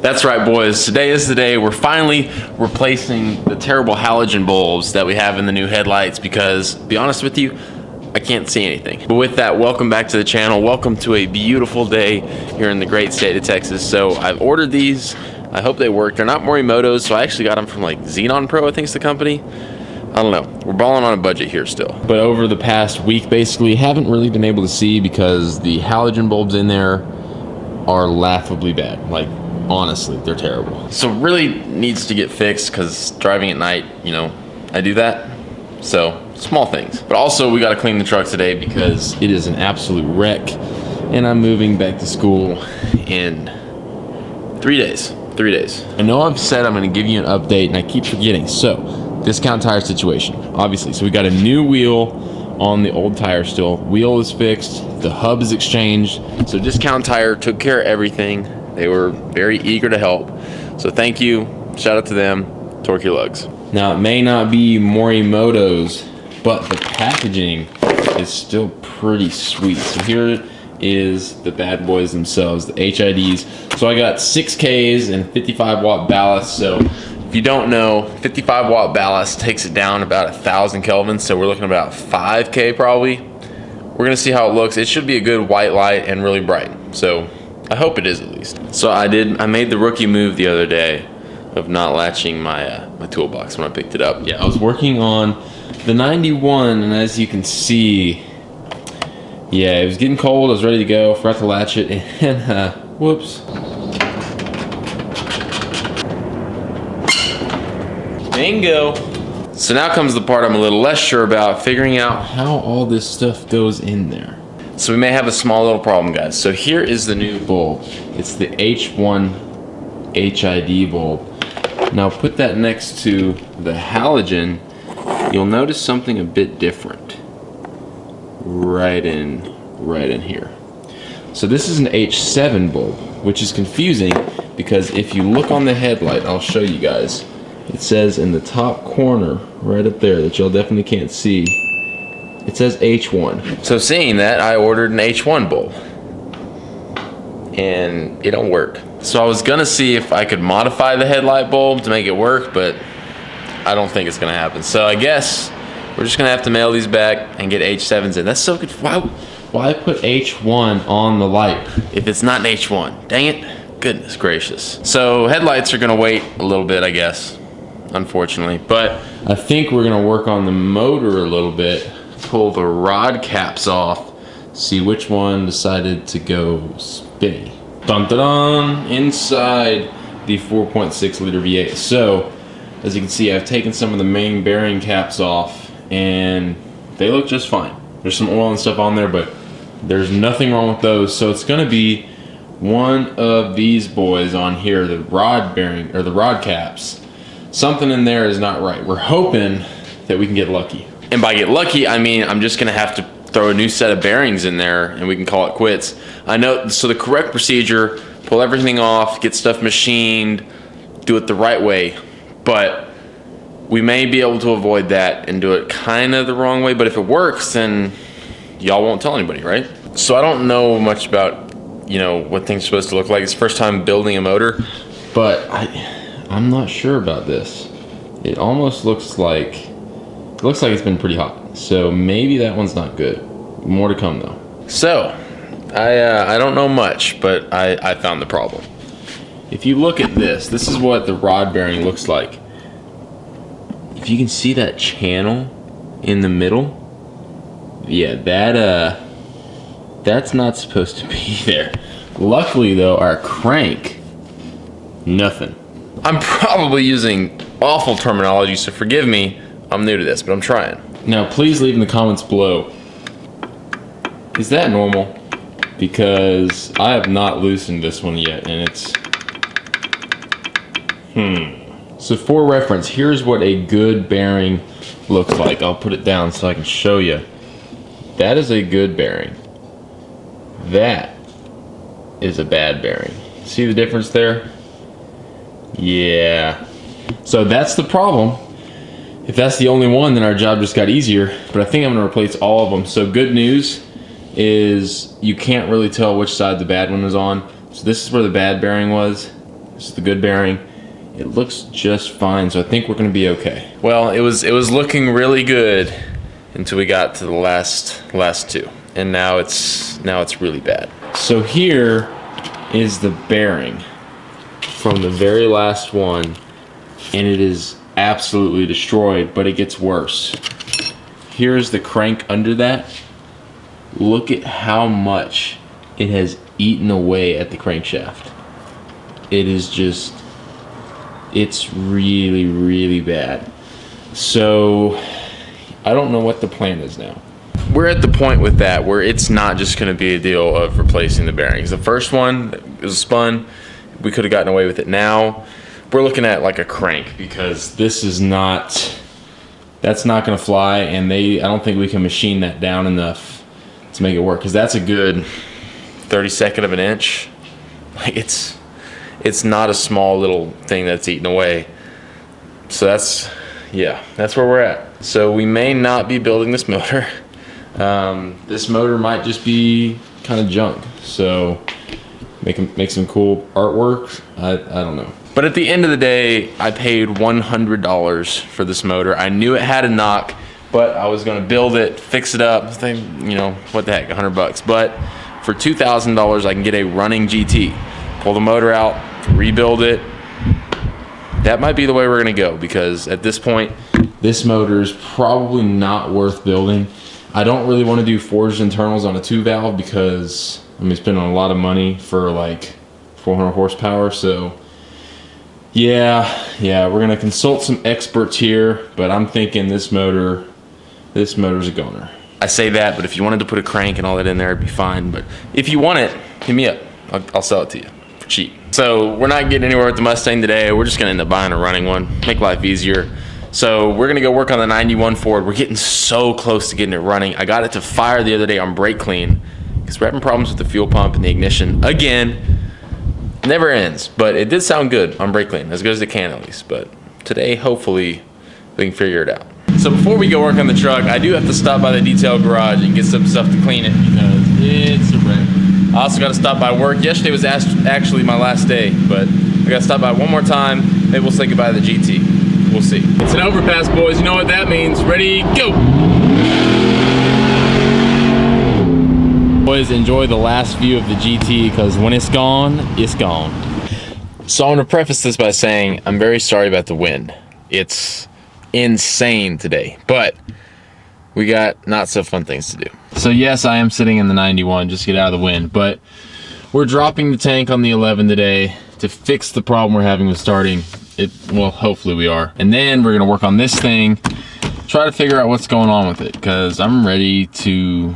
That's right, boys. Today is the day we're finally replacing the terrible halogen bulbs that we have in the new headlights because, to be honest with you, I can't see anything. But with that, welcome back to the channel. Welcome to a beautiful day here in the great state of Texas. So I've ordered these. I hope they work. They're not Morimoto's, so I actually got them from like Xenon Pro, I think is the company. I don't know. We're balling on a budget here still. But over the past week, basically, haven't really been able to see because the halogen bulbs in there are laughably bad. Like, honestly, they're terrible. So really needs to get fixed because driving at night, you know, I do that. So small things. But also we got to clean the truck today because it is an absolute wreck. And I'm moving back to school in 3 days. 3 days. I know I've said I'm going to give you an update and I keep forgetting. So discount tire situation, obviously. So we got a new wheel on the old tire still. Wheel is fixed. The hub is exchanged. So discount tire took care of everything. They were very eager to help. So thank you. Shout out to them. Torque your lugs. Now, it may not be Morimoto's, but the packaging is still pretty sweet. So here is the bad boys themselves, the HIDs. So I got 6Ks and 55 watt ballast. So if you don't know, 55 watt ballast takes it down about 1,000 Kelvin. So we're looking at about 5K probably. We're gonna see how it looks. It should be a good white light and really bright. So I hope it is at least. So I made the rookie move the other day of not latching my my toolbox when I picked it up. Yeah, I was working on the 91 and as you can see, yeah, it was getting cold. I was ready to go, forgot to latch it and whoops. Bingo. So now comes the part I'm a little less sure about, figuring out how all this stuff goes in there. So we may have a small little problem, guys. So here is the new bulb. It's the H1 HID bulb. Now put that next to the halogen. You'll notice something a bit different. Right in here. So this is an H7 bulb, which is confusing because if you look on the headlight, I'll show you guys. It says in the top corner, right up there, that y'all definitely can't see, it says H1. So seeing that, I ordered an H1 bulb. And it don't work. So I was gonna see if I could modify the headlight bulb to make it work, but I don't think it's gonna happen. So I guess we're just gonna have to mail these back and get H7s in. That's so good. Why put H1 on the light if it's not an H1? Dang it. Goodness gracious. So headlights are gonna wait a little bit, I guess, unfortunately. But I think we're gonna work on the motor a little bit. Pull the rod caps off, see which one decided to go spinny. Dun dun dun! Inside the 4.6 liter V8. So, as you can see, I've taken some of the main bearing caps off and they look just fine. There's some oil and stuff on there, but there's nothing wrong with those. So it's gonna be one of these boys on here, the rod bearing, or the rod caps. Something in there is not right. We're hoping that we can get lucky. And by get lucky, I mean I'm just gonna have to throw a new set of bearings in there and we can call it quits. I know, so the correct procedure, pull everything off, get stuff machined, do it the right way, but we may be able to avoid that and do it kind of the wrong way, but if it works, then y'all won't tell anybody, right? So I don't know much about, you know, what things are supposed to look like. It's the first time building a motor, but I'm not sure about this. It almost looks like, it's been pretty hot. So maybe that one's not good. More to come though. So, I don't know much, but I found the problem. If you look at this, this is what the rod bearing looks like. If you can see that channel in the middle, yeah, that's not supposed to be there. Luckily though, our crank, nothing. I'm probably using awful terminology, so forgive me. I'm new to this, but I'm trying. Now, please leave in the comments below, is that normal? Because I have not loosened this one yet, and it's, So for reference, here's what a good bearing looks like. I'll put it down so I can show you. That is a good bearing. That is a bad bearing. See the difference there? Yeah. So that's the problem. If that's the only one, then our job just got easier, but I think I'm gonna replace all of them. So good news is you can't really tell which side the bad one is on. So this is where the bad bearing was. This is the good bearing. It looks just fine, so I think we're gonna be okay. Well, it was looking really good until we got to the last two, and now it's really bad. So here is the bearing from the very last one, and it is absolutely destroyed, but it gets worse. Here's the crank under that. Look at how much it has eaten away at the crankshaft. It is just, it's really, really bad. So I don't know what the plan is now. We're at the point with that where it's not just going to be a deal of replacing the bearings. The first one was spun. We could have gotten away with it. Now we're looking at like a crank, because this is not, that's not going to fly, and I don't think we can machine that down enough to make it work, because that's a good 32nd of an inch. Like it's not a small little thing that's eaten away. So that's where we're at. So we may not be building this motor. This motor might just be kind of junk. So make some cool artwork. I don't know. But at the end of the day, I paid $100 for this motor. I knew it had a knock, but I was gonna build it, fix it up, you know, what the heck, $100. But for $2,000, I can get a running GT. Pull the motor out, rebuild it. That might be the way we're gonna go, because at this point, this motor is probably not worth building. I don't really want to do forged internals on a 2-valve, because I'm spending a lot of money for like 400 horsepower. So yeah, we're gonna consult some experts here, but I'm thinking this motor's a goner. I say that, but if you wanted to put a crank and all that in there, it'd be fine. But if you want it, hit me up. I'll sell it to you for cheap. So we're not getting anywhere with the Mustang today. We're just gonna end up buying a running one, make life easier. So we're gonna go work on the 91 Ford. We're getting so close to getting it running. I got it to fire the other day on brake clean, because we're having problems with the fuel pump and the ignition again. Never ends, but it did sound good on brake clean, as good as it can at least. But today, hopefully, we can figure it out. So before we go work on the truck, I do have to stop by the detail garage and get some stuff to clean it, because it's a wreck. I also got to stop by work. Yesterday was actually my last day, but I got to stop by one more time. Maybe we'll say goodbye to the GT. We'll see. It's an overpass, boys. You know what that means. Ready, go! Boys, enjoy the last view of the GT, because when it's gone, it's gone. So I'm going to preface this by saying I'm very sorry about the wind. It's insane today, but we got not so fun things to do. So yes, I am sitting in the 91 just to get out of the wind, but we're dropping the tank on the 11 today to fix the problem we're having with starting it. Well, hopefully we are. And then we're gonna work on this thing, try to figure out what's going on with it, because I'm ready to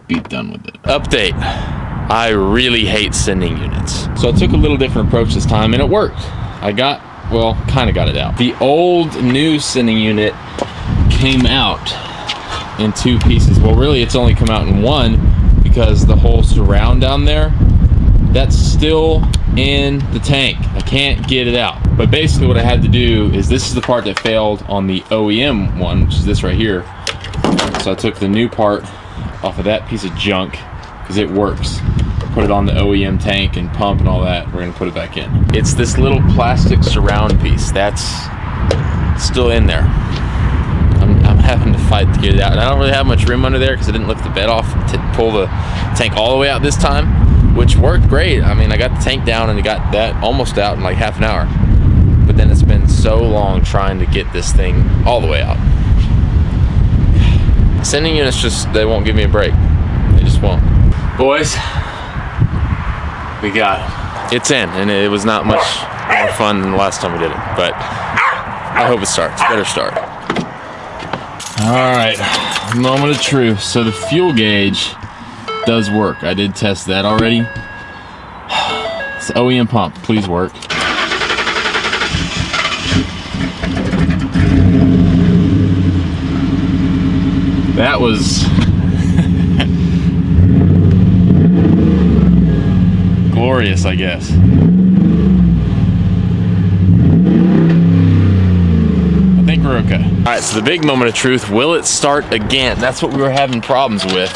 be done with it. Update. I really hate sending units. So I took a little different approach this time, and it worked. I kind of got it out. The old new sending unit came out in 2 pieces. Well, really it's only come out in 1, because the whole surround down there, that's still in the tank. I can't get it out. But basically what I had to do is, this is the part that failed on the OEM one, which is this right here. So I took the new part off of that piece of junk, because it works. Put it on the OEM tank and pump and all that. We're gonna put it back in. It's this little plastic surround piece that's still in there. I'm having to fight to get it out, and I don't really have much room under there, because I didn't lift the bed off to pull the tank all the way out this time, which worked great. I mean, I got the tank down and I got that almost out in like half an hour. But then it's been so long trying to get this thing all the way out. Sending units they won't give me a break. They just won't. Boys, we got it. It's in, and it was not much more fun than the last time we did it, but I hope it starts. Better start. All right, moment of truth. So the fuel gauge does work. I did test that already. It's the OEM pump. Please work. That was glorious, I guess. I think we're okay. All right, so the big moment of truth, will it start again? That's what we were having problems with.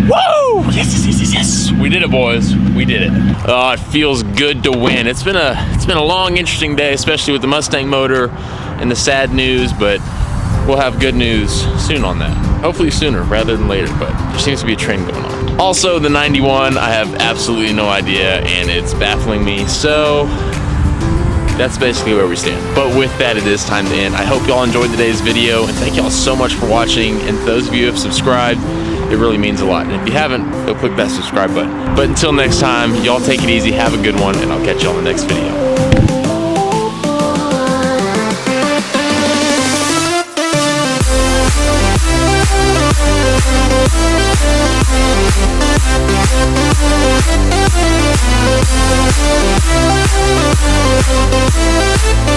Woo! Yes, yes, yes, yes, yes. We did it, boys. We We did it. Oh, it feels good to win. It's been a long, interesting day, especially with the Mustang motor and the sad news, but we'll have good news soon on that. Hopefully sooner rather than later, but there seems to be a trend going on. Also, the 91, I have absolutely no idea, and it's baffling me, so that's basically where we stand. But with that, it is time to end. I hope y'all enjoyed today's video, and thank y'all so much for watching. And for those of you who have subscribed, it really means a lot. And if you haven't, go click that subscribe button. But until next time, y'all take it easy, have a good one, and I'll catch y'all in the next video.